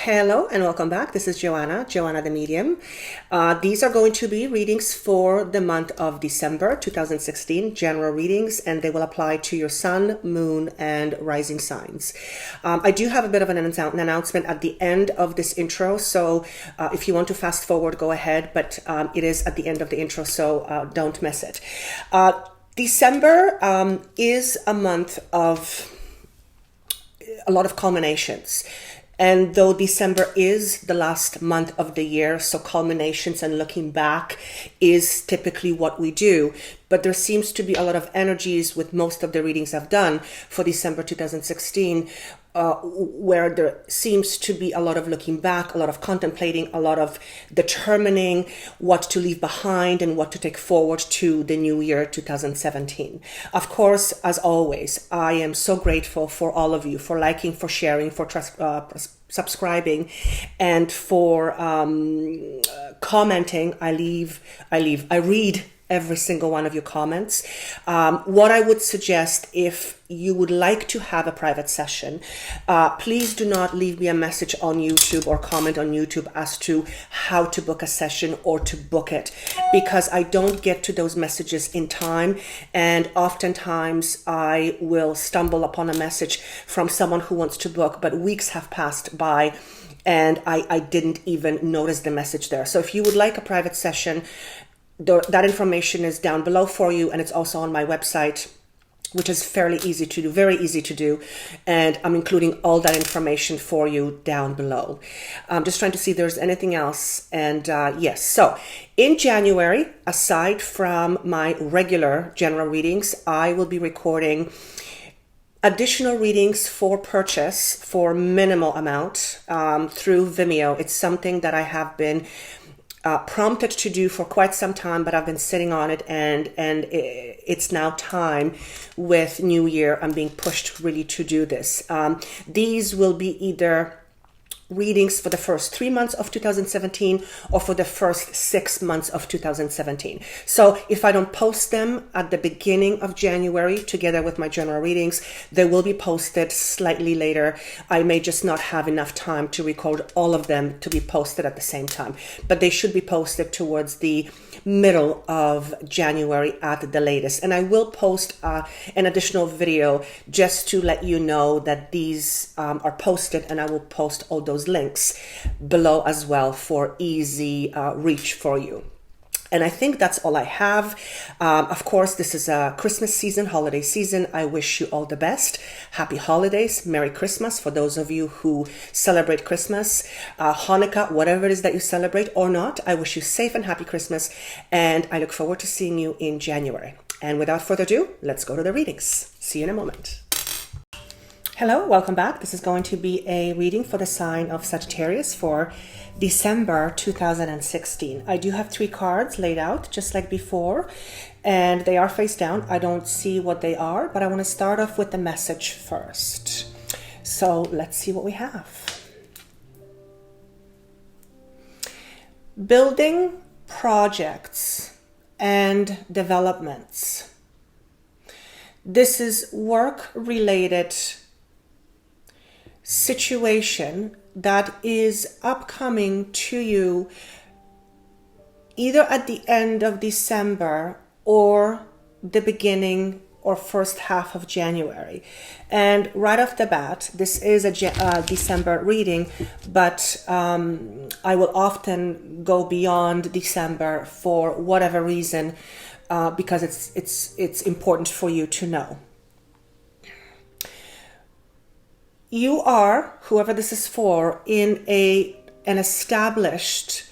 Hello and welcome back. This is Joanna the Medium. These are going to be readings for the month of December 2016, general readings, and they will apply to your sun, moon, and rising signs. I do have a bit of an announcement at the end of this intro, so if you want to fast forward, go ahead, but it is at the end of the intro, so don't miss it. December is a month of a lot of culminations. And though December is the last month of the year, so culminations and looking back is typically what we do. But there seems to be a lot of energies with most of the readings I've done for December 2016, where there seems to be a lot of looking back, a lot of contemplating, a lot of determining what to leave behind and what to take forward to the new year 2017. Of course, as always, I am so grateful for all of you, for liking, for sharing, for subscribing, and for commenting. I read every single one of your comments. What I would suggest, if you would like to have a private session, please do not leave me a message on YouTube or comment on YouTube as to how to book a session or to book it, because I don't get to those messages in time, and oftentimes I will stumble upon a message from someone who wants to book, but weeks have passed by and I didn't even notice the message there. So if you would like a private session, that information is down below for you, and it's also on my website, which is fairly easy to do, very easy to do, and I'm including all that information for you down below. I'm just trying to see if there's anything else, and yes, so in January, aside from my regular general readings, I will be recording additional readings for purchase for minimal amount through Vimeo. It's something that I have been prompted to do for quite some time, but I've been sitting on it, and it's now time. With New Year, I'm being pushed really to do this. These will be either readings for the first 3 months of 2017 or for the first 6 months of 2017. So if I don't post them at the beginning of January together with my general readings, they will be posted slightly later. I may just not have enough time to record all of them to be posted at the same time, but they should be posted towards the middle of January at the latest. And I will post an additional video just to let you know that these are posted, and I will post all those links below as well for easy reach for you. And I think that's all I have. Of course, this is a Christmas season, holiday season. I wish you all the best. Happy holidays. Merry Christmas for those of you who celebrate Christmas. Hanukkah, whatever it is that you celebrate or not. I wish you safe and happy Christmas. And I look forward to seeing you in January. And without further ado, let's go to the readings. See you in a moment. Hello, welcome back. This is going to be a reading for the sign of Sagittarius for December 2016. I do have 3 cards laid out just like before, and they are face down. I don't see what they are, but I want to start off with the message first. So let's see what we have. Building projects and developments. This is work-related situation that is upcoming to you either at the end of December or the beginning or first half of January. And right off the bat, this is a December reading, but I will often go beyond December for whatever reason, because it's important for you to know. You are, whoever this is for, in an established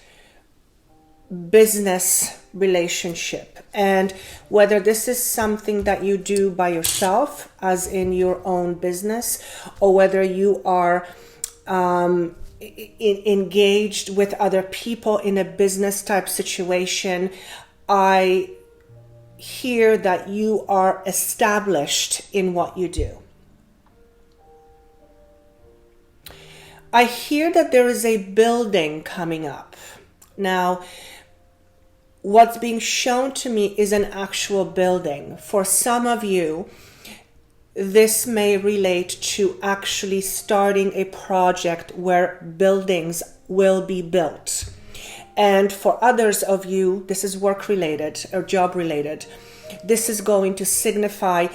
business relationship. And whether this is something that you do by yourself, as in your own business, or whether you are engaged with other people in a business type situation, I hear that you are established in what you do. I hear that there is a building coming up. Now, what's being shown to me is an actual building. For some of you, this may relate to actually starting a project where buildings will be built. And for others of you, this is work related or job related. This is going to signify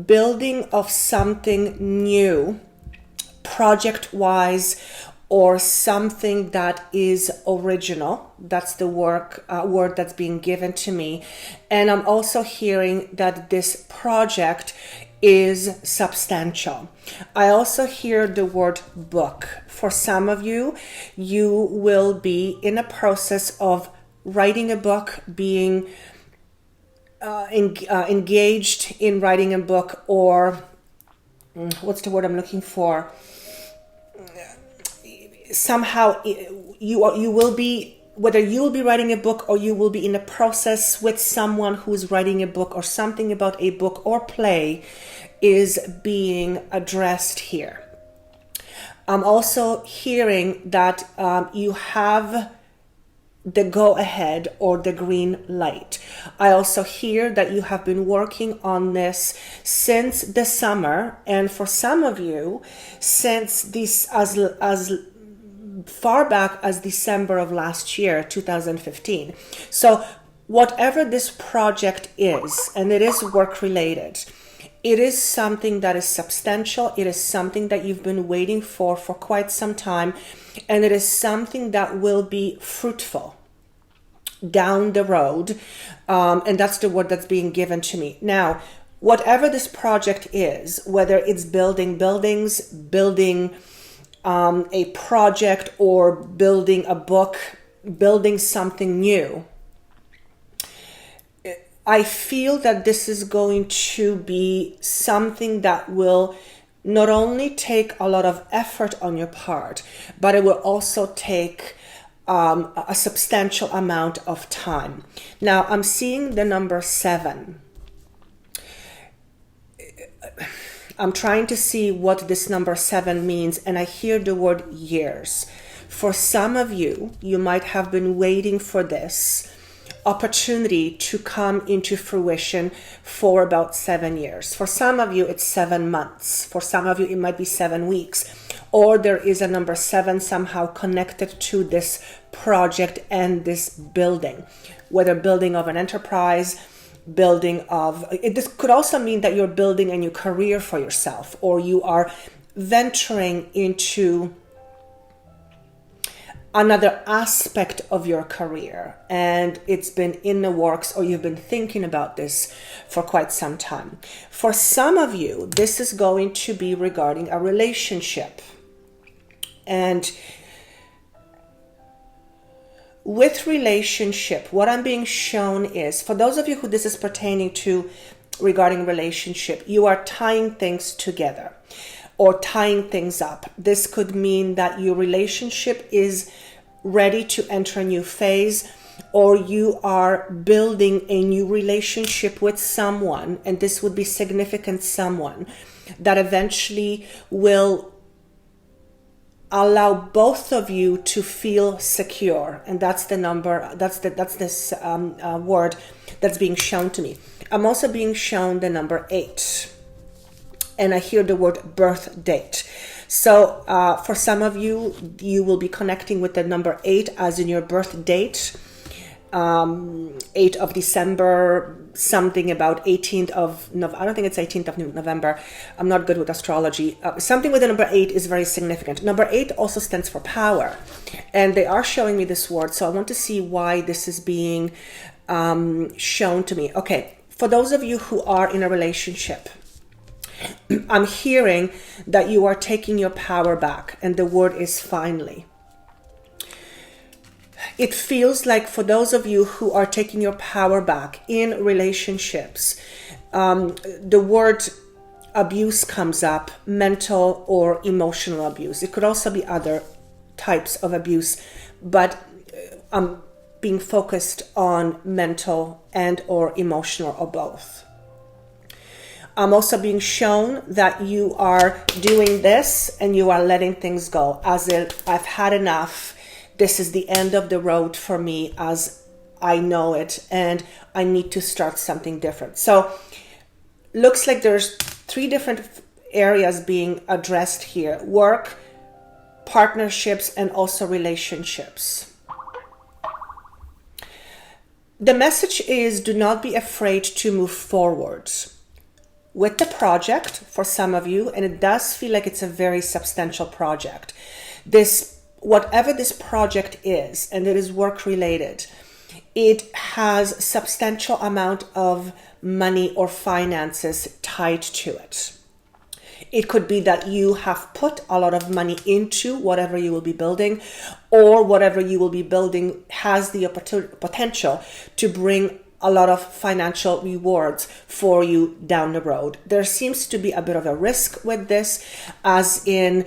building of something new, project wise, or something that is original. That's the word that's being given to me. And I'm also hearing that this project is substantial. I also hear the word book. For some of you, you will be in a process of writing a book, being engaged in writing a book, or what's the word I'm looking for? Somehow you will be, whether you will be writing a book or you will be in a process with someone who's writing a book, or something about a book or play is being addressed here. I'm also hearing that you have the go ahead or the green light. I also hear that you have been working on this since the summer, and for some of you since this as far back as December of last year, 2015. So whatever this project is, and it is work related, it is something that is substantial. It is something that you've been waiting for quite some time, and it is something that will be fruitful down the road, and that's the word that's being given to me. Now, whatever this project is, whether it's building buildings, building a project, or building a book, building something new, I feel that this is going to be something that will not only take a lot of effort on your part, but it will also take a substantial amount of time. Now, I'm seeing the number 7. I'm trying to see what this number 7 means, and I hear the word years. For some of you, you might have been waiting for this opportunity to come into fruition for about 7 years. For some of you, it's 7 months. For some of you, it might be 7 weeks. Or there is a number 7 somehow connected to this project and this building, whether building of an enterprise, building of, this could also mean that you're building a new career for yourself, or you are venturing into another aspect of your career, and it's been in the works, or you've been thinking about this for quite some time. For some of you, this is going to be regarding a relationship. And with relationship, what I'm being shown is, for those of you who this is pertaining to regarding relationship, you are tying things together or tying things up. This could mean that your relationship is ready to enter a new phase, or you are building a new relationship with someone, and this would be significant someone that eventually will allow both of you to feel secure. And that's the number, that's this word that's being shown to me. I'm also being shown the number 8, and I hear the word birth date. So for some of you, you will be connecting with the number 8 as in your birth date. 8 of December, something about 18th of November. I don't think it's 18th of November. I'm not good with astrology. Something with the number 8 is very significant. Number 8 also stands for power. And they are showing me this word. So I want to see why this is being shown to me. Okay, for those of you who are in a relationship, I'm hearing that you are taking your power back. And the word is finally. It feels like for those of you who are taking your power back in relationships, the word abuse comes up, mental or emotional abuse. It could also be other types of abuse, but I'm being focused on mental and or emotional, or both. I'm also being shown that you are doing this and you are letting things go, as if I've had enough. This is the end of the road for me as I know it, and I need to start something different. So looks like there's three different areas being addressed here: work, partnerships, and also relationships. The message is, do not be afraid to move forward with the project for some of you, and it does feel like it's a very substantial project. Whatever this project is, and it is work related, it has substantial amount of money or finances tied to it. It could be that you have put a lot of money into whatever you will be building, or whatever you will be building has the potential to bring a lot of financial rewards for you down the road. There seems to be a bit of a risk with this, as in,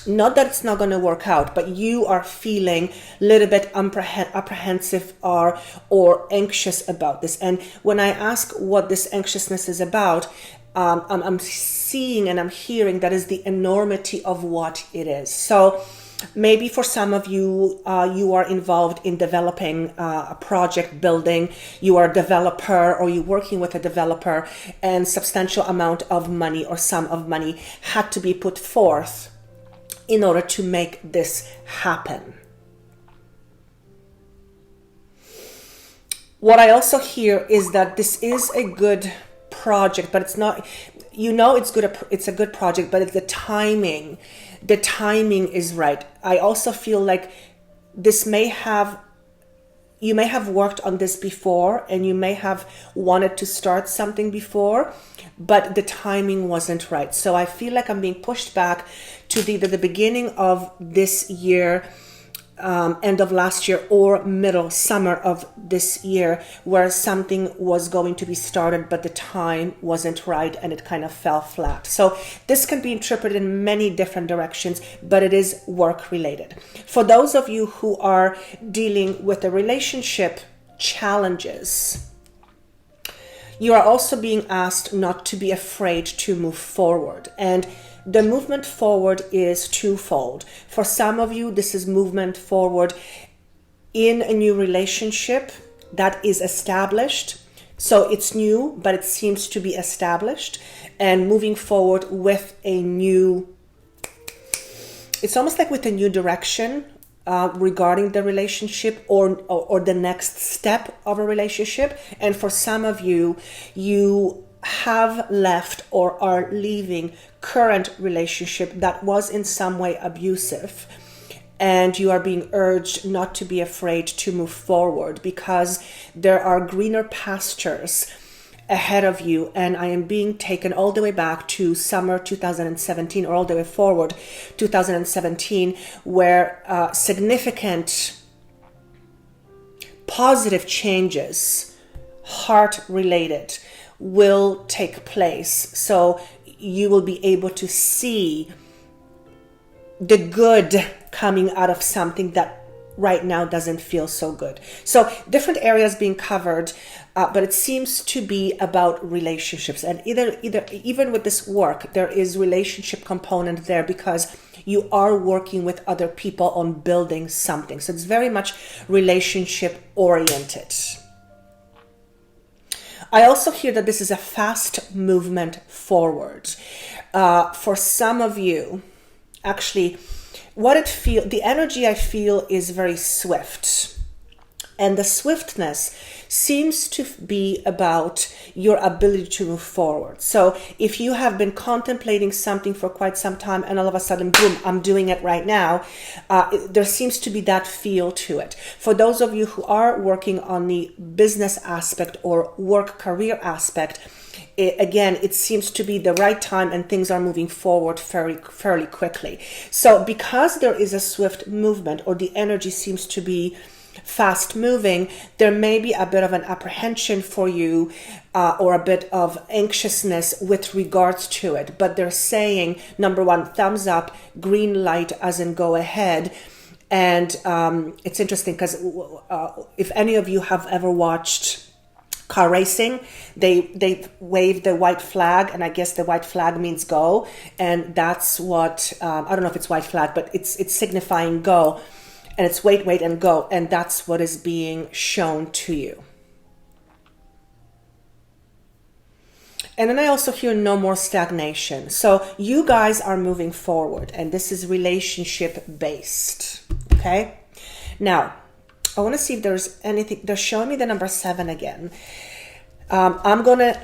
not that it's not going to work out, but you are feeling a little bit apprehensive or anxious about this. And when I ask what this anxiousness is about, I'm seeing and I'm hearing that is the enormity of what it is. So maybe for some of you, you are involved in developing a project, building, you are a developer or you're working with a developer, and substantial amount of money or sum of money had to be put forth in order to make this happen. What I also hear is that this is a good project, but it's not, it's a good project, but it's the timing is right. I also feel like you may have worked on this before, and you may have wanted to start something before, but the timing wasn't right. So I feel like I'm being pushed back to either the beginning of this year, end of last year, or middle summer of this year, where something was going to be started, but the time wasn't right and it kind of fell flat. So this can be interpreted in many different directions, but it is work related. For those of you who are dealing with the relationship challenges, you are also being asked not to be afraid to move forward. And the movement forward is twofold. For some of you, this is movement forward in a new relationship that is established. So it's new, but it seems to be established, and moving forward with a new, it's almost like with a new direction regarding the relationship or the next step of a relationship. And for some of you, you have left or are leaving current relationship that was in some way abusive, and you are being urged not to be afraid to move forward because there are greener pastures ahead of you. And I am being taken all the way back to summer 2017, or all the way forward 2017, where significant positive changes, heart related, will take place. So you will be able to see the good coming out of something that right now doesn't feel so good. So different areas being covered, but it seems to be about relationships. And even with this work, there is relationship component there, because you are working with other people on building something. So it's very much relationship oriented. I also hear that this is a fast movement forward. For some of you, actually, the energy I feel is very swift. And the swiftness seems to be about your ability to move forward. So if you have been contemplating something for quite some time and all of a sudden, boom, I'm doing it right now, there seems to be that feel to it. For those of you who are working on the business aspect or work career aspect, it seems to be the right time and things are moving forward fairly quickly. So because there is a swift movement, or the energy seems to be fast moving, there may be a bit of an apprehension for you, or a bit of anxiousness with regards to it. But they're saying, number one, thumbs up, green light, as in go ahead. And it's interesting because if any of you have ever watched car racing, they wave the white flag, and I guess the white flag means go, and that's what I don't know if it's white flag, but it's signifying go. And it's wait, and go. And that's what is being shown to you. And then I also hear no more stagnation. So you guys are moving forward, and this is relationship based. Okay. Now, I want to see if there's anything. They're showing me the number 7 again. I'm going to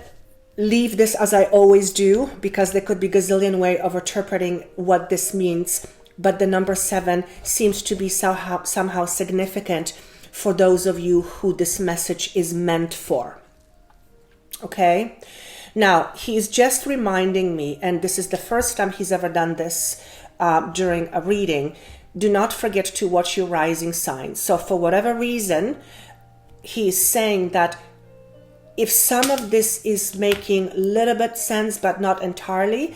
leave this as I always do, because there could be a gazillion way of interpreting what this means. But the number 7 seems to be somehow significant for those of you who this message is meant for. Okay. Now, he's just reminding me, and this is the first time he's ever done this during a reading, do not forget to watch your rising sign. So for whatever reason, he's saying that if some of this is making a little bit sense, but not entirely,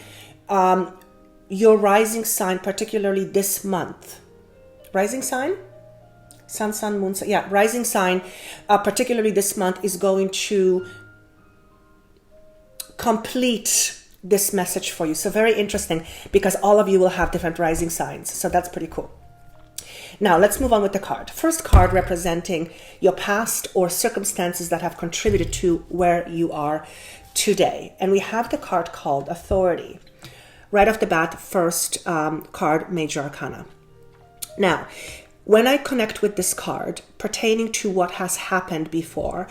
your rising sign, particularly this month, rising sign? Sun, moon, sun. Yeah, rising sign, particularly this month, is going to complete this message for you. So very interesting, because all of you will have different rising signs. So that's pretty cool. Now let's move on with the card. First card representing your past or circumstances that have contributed to where you are today. And we have the card called Authority. Right off the bat, first card, Major Arcana. Now, when I connect with this card pertaining to what has happened before,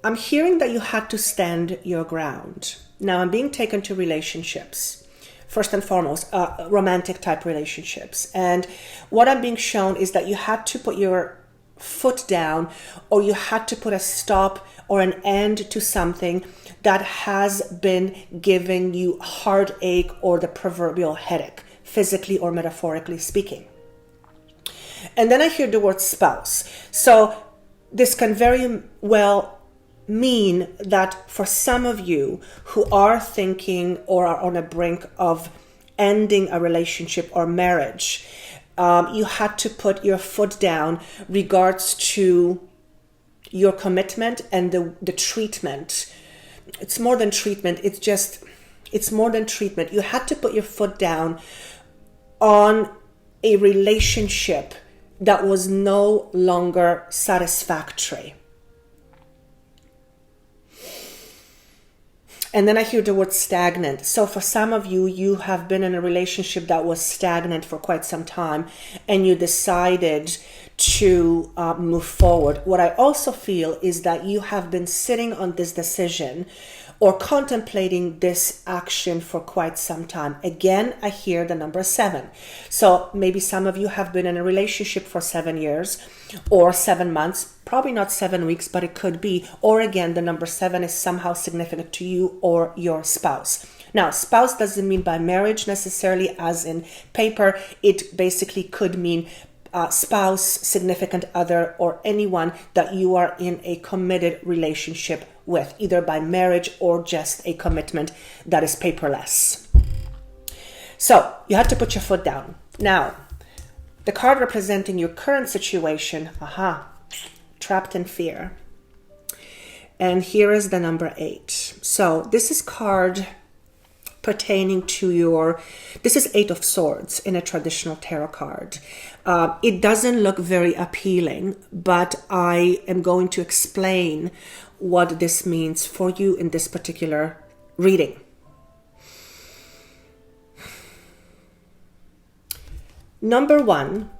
I'm hearing that you had to stand your ground. Now I'm being taken to relationships, first and foremost, romantic type relationships. And what I'm being shown is that you had to put your foot down, or you had to put a stop or an end to something that has been giving you heartache or the proverbial headache, physically or metaphorically speaking. And then I hear the word spouse. So this can very well mean that for some of you who are thinking or are on a brink of ending a relationship or marriage, you had to put your foot down regards to your commitment and the treatment. It's more than treatment. It's more than treatment. You had to put your foot down on a relationship that was no longer satisfactory. And then I hear the word stagnant. So for some of you, you have been in a relationship that was stagnant for quite some time, and you decided to move forward. What I also feel is that you have been sitting on this decision or contemplating this action for quite some time. Again, I hear the number 7. So maybe some of you have been in a relationship for 7 years or 7 months, probably not 7 weeks, but it could be. Or again, the number 7 is somehow significant to you or your spouse. Now, spouse doesn't mean by marriage necessarily as in paper. It basically could mean spouse, significant other, or anyone that you are in a committed relationship with, either by marriage or just a commitment that is paperless. So you had to put your foot down. Now, the card representing your current situation, trapped in fear. And here is the number 8. So this is card pertaining to this is 8 of Swords in a traditional tarot card. It doesn't look very appealing, but I am going to explain what this means for you in this particular reading. Number 1,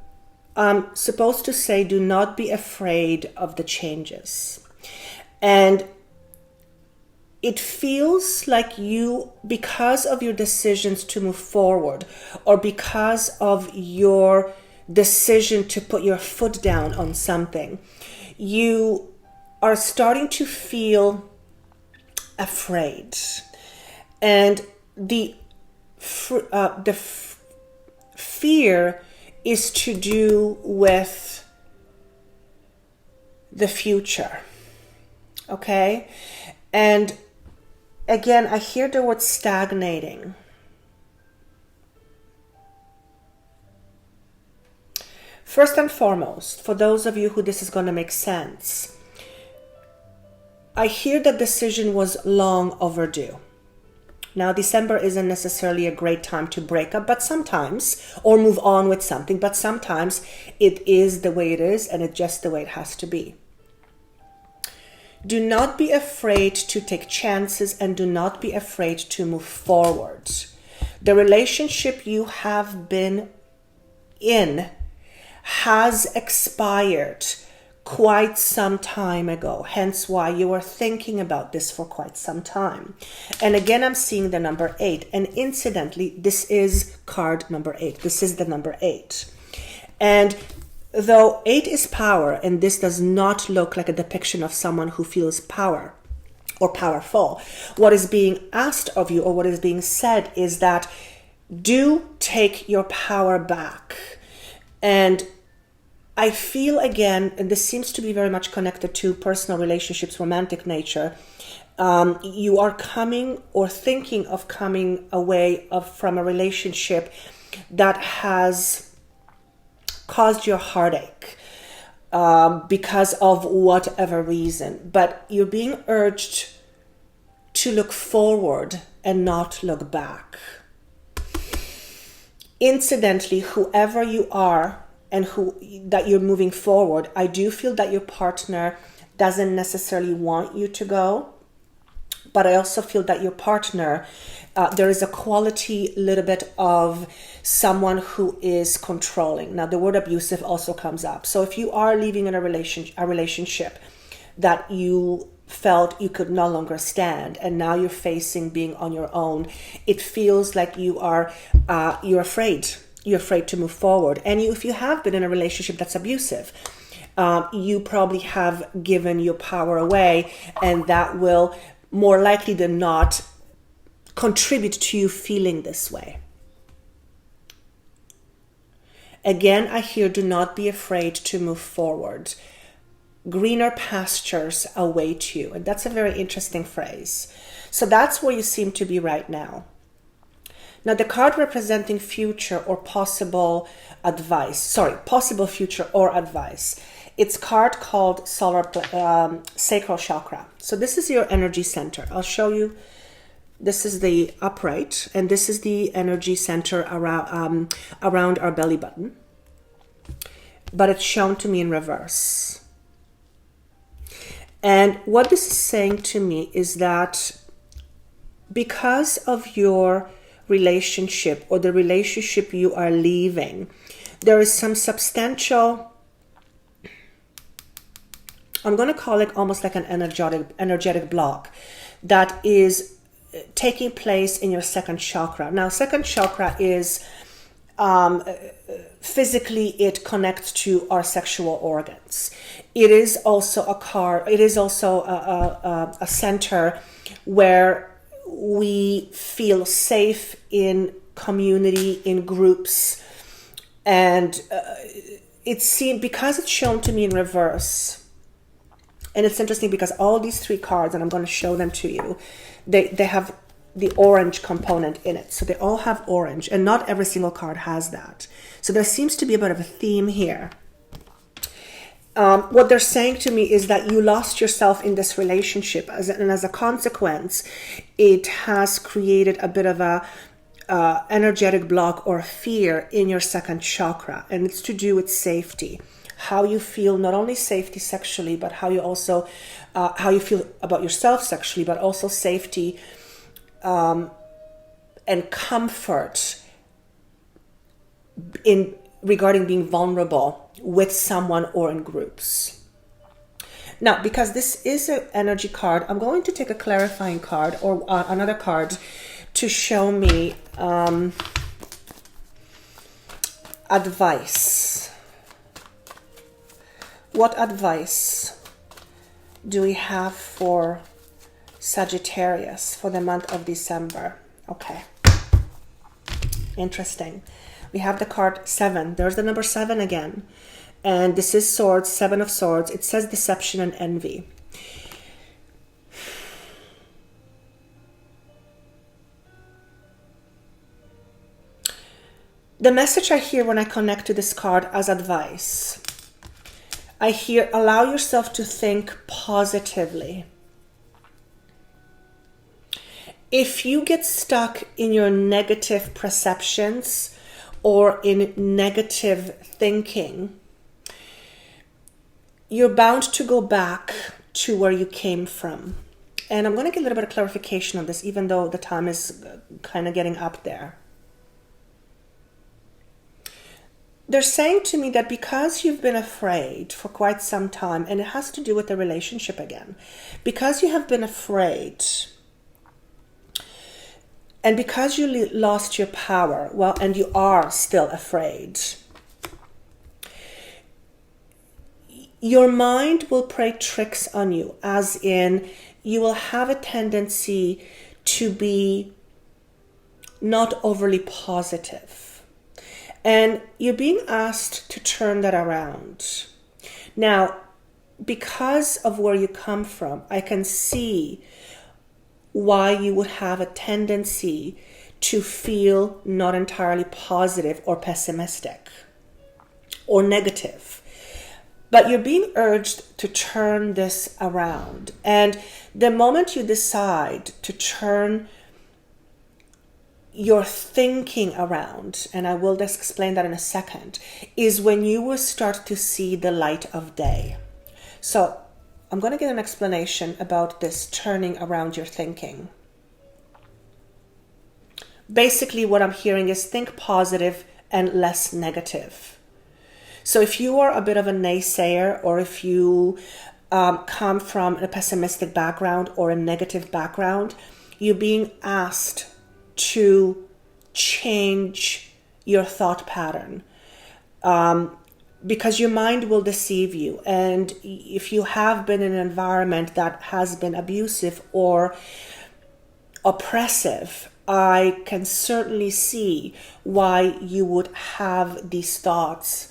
I'm supposed to say, do not be afraid of the changes. And it feels like you, because of your decisions to move forward, or because of your decision to put your foot down on something, you are starting to feel afraid. And the fear is to do with the future. Okay? And again, I hear the word stagnating. First and foremost, for those of you who this is going to make sense, I hear that decision was long overdue. Now, December isn't necessarily a great time to break up, but sometimes, or move on with something, but sometimes it is the way it is, and it's just the way it has to be. Do not be afraid to take chances and do not be afraid to move forward. The relationship you have been in has expired quite some time ago, hence why you are thinking about this for quite some time. And again, I'm seeing the number 8, and incidentally, this is card number 8. This is the number 8. And though 8 is power, and this does not look like a depiction of someone who feels power or powerful, what is being asked of you, or what is being said, is that do take your power back. And I feel again, and this seems to be very much connected to personal relationships, romantic nature, you are coming or thinking of coming away from a relationship that has caused you heartache because of whatever reason. But you're being urged to look forward and not look back. Incidentally, whoever you are, and that you're moving forward, I do feel that your partner doesn't necessarily want you to go, but I also feel that your partner, there is a quality little bit of someone who is controlling. Now, the word abusive also comes up. So if you are leaving in a relationship that you felt you could no longer stand, and now you're facing being on your own, it feels like you're afraid. You're afraid to move forward. And if you have been in a relationship that's abusive, you probably have given your power away, and that will more likely than not contribute to you feeling this way. Again, I hear, do not be afraid to move forward. Greener pastures await you. And that's a very interesting phrase. So that's where you seem to be right now. Now, the card representing future or possible future or advice. It's card called Sacral Chakra. So this is your energy center. I'll show you. This is the upright, and this is the energy center around our belly button. But it's shown to me in reverse. And what this is saying to me is that because of your relationship or the relationship you are leaving, there is some substantial, I'm going to call it almost like an energetic block that is taking place in your second chakra. Now, second chakra is physically, it connects to our sexual organs. It is also a center where we feel safe in community, in groups, and because it's shown to me in reverse. And it's interesting because all these 3 cards, and I'm going to show them to you, they have the orange component in it. So they all have orange, and not every single card has that. So there seems to be a bit of a theme here. What they're saying to me is that you lost yourself in this relationship, and as a consequence, it has created a bit of a energetic block or fear in your second chakra, and it's to do with safety. How you feel, not only safety sexually, but how you also how you feel about yourself sexually, but also safety and comfort in regarding being vulnerable with someone or in groups. Now, because this is an energy card, I'm going to take a clarifying card or another card to show me advice. What advice do we have for Sagittarius for the month of December? Okay. Interesting. We have the card 7. There's the number 7 again. And this is swords, 7 of swords. It says deception and envy. The message I hear when I connect to this card as advice, I hear allow yourself to think positively. If you get stuck in your negative perceptions or in negative thinking, you're bound to go back to where you came from. And I'm going to get a little bit of clarification on this, even though the time is kind of getting up there. They're saying to me that because you've been afraid for quite some time, and it has to do with the relationship again, because you have been afraid, and because you lost your power, well, and you are still afraid, your mind will play tricks on you, as in you will have a tendency to be not overly positive. And you're being asked to turn that around. Now, because of where you come from, I can see why you would have a tendency to feel not entirely positive or pessimistic or negative. But you're being urged to turn this around. And the moment you decide to turn your thinking around, and I will just explain that in a second, is when you will start to see the light of day. So I'm going to get an explanation about this turning around your thinking. Basically, what I'm hearing is think positive and less negative. So if you are a bit of a naysayer, or if you come from a pessimistic background or a negative background, you're being asked to change your thought pattern, because your mind will deceive you. And if you have been in an environment that has been abusive or oppressive, I can certainly see why you would have these thoughts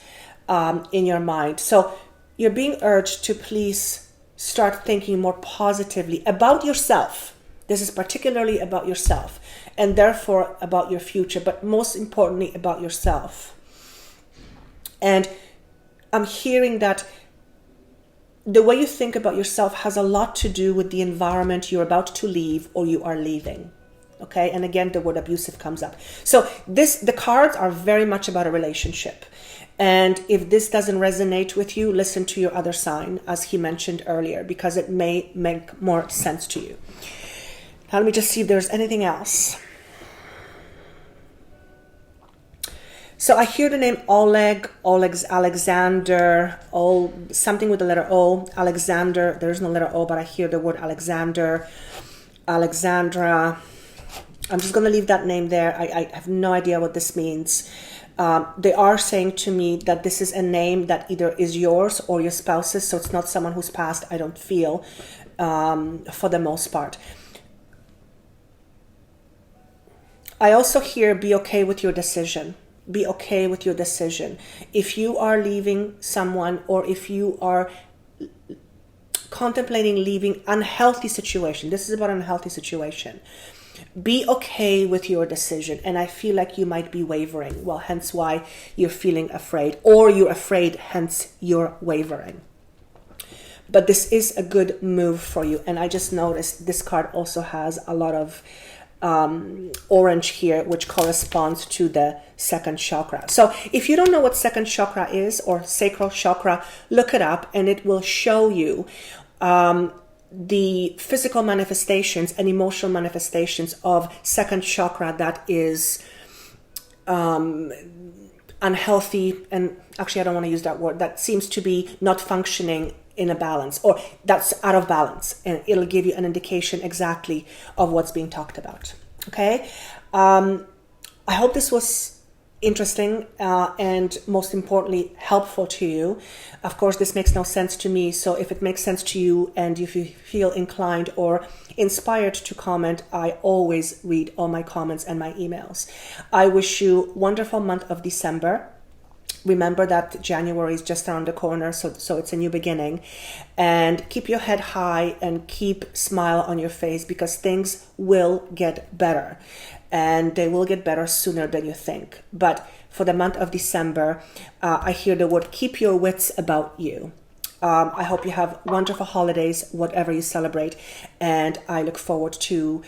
in your mind. So you're being urged to please start thinking more positively about yourself. This is particularly about yourself, and therefore about your future, but most importantly about yourself. And I'm hearing that the way you think about yourself has a lot to do with the environment you're about to leave or you are leaving. Okay, and again, the word abusive comes up. So the cards are very much about a relationship. And if this doesn't resonate with you, listen to your other sign, as he mentioned earlier, because it may make more sense to you. Now, let me just see if there's anything else. So I hear the name Oleg, Alexander, something with the letter O, Alexander. There's no letter O, but I hear the word Alexander, Alexandra. I'm just going to leave that name there. I have no idea what this means. They are saying to me that this is a name that either is yours or your spouse's, so it's not someone who's passed, I don't feel, for the most part. I also hear be okay with your decision. Be okay with your decision. If you are leaving someone, or if you are contemplating leaving unhealthy situation, this is about an unhealthy situation, be okay with your decision. And I feel like you might be wavering. Well, hence why you're feeling afraid, or you're afraid, hence you're wavering. But this is a good move for you. And I just noticed this card also has a lot of orange here, which corresponds to the second chakra. So if you don't know what second chakra is, or sacral chakra, look it up, and it will show you the physical manifestations and emotional manifestations of second chakra that is unhealthy. And actually, I don't want to use that word. That seems to be not functioning in a balance, or that's out of balance, and it'll give you an indication exactly of what's being talked about. Okay, I hope this was interesting and most importantly helpful to you. Of course, this makes no sense to me, so if it makes sense to you and if you feel inclined or inspired to comment, I always read all my comments and my emails. I wish you a wonderful month of December. Remember that January is just around the corner, so it's a new beginning. And keep your head high and keep smile on your face, because things will get better. And they will get better sooner than you think. But for the month of December, I hear the word keep your wits about you. I hope you have wonderful holidays, whatever you celebrate. And I look forward to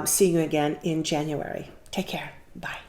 seeing you again in January. Take care. Bye.